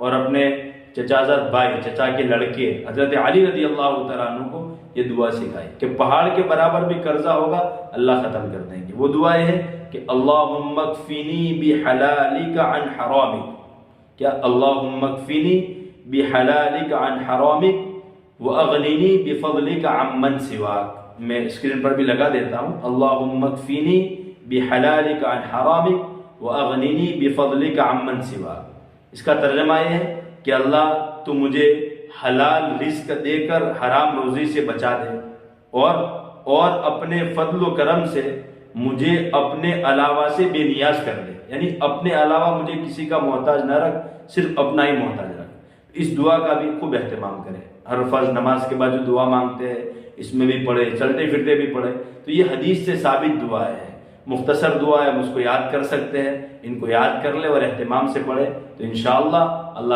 اور اپنے چچازاد بھائی، چچا کے لڑکے حضرت علی رضی اللہ تعالیٰ عنہ کو یہ دعا سکھائی کہ پہاڑ کے برابر بھی قرضہ ہوگا اللہ ختم کر دیں گے۔ وہ دعا یہ ہے کہ اللہم اکفنی بحلالک عن حرامک، کیا اللہم اکفنی بحلالک عن حرامک واغننی بفضلک عمن سواک۔ میں اسکرین پر بھی لگا دیتا ہوں، اللہم اکفنی بحلالک عن حرامک واغننی بفضلک عمن سواک۔ اس کا ترجمہ یہ ہے کہ اللہ تو مجھے حلال رزق دے کر حرام روزی سے بچا دے، اور اپنے فضل و کرم سے مجھے اپنے علاوہ سے بے نیاز کر دے، یعنی اپنے علاوہ مجھے کسی کا محتاج نہ رکھ، صرف اپنا ہی محتاج رکھ۔ اس دعا کا بھی خوب اہتمام کریں، ہر فرض نماز کے بعد جو دعا مانگتے ہیں اس میں بھی پڑھے، چلتے پھرتے بھی پڑھے۔ تو یہ حدیث سے ثابت دعا ہے، مختصر دعا ہے، ہم اس کو یاد کر سکتے ہیں، ان کو یاد کر لے اور اہتمام سے پڑھے تو انشاءاللہ اللہ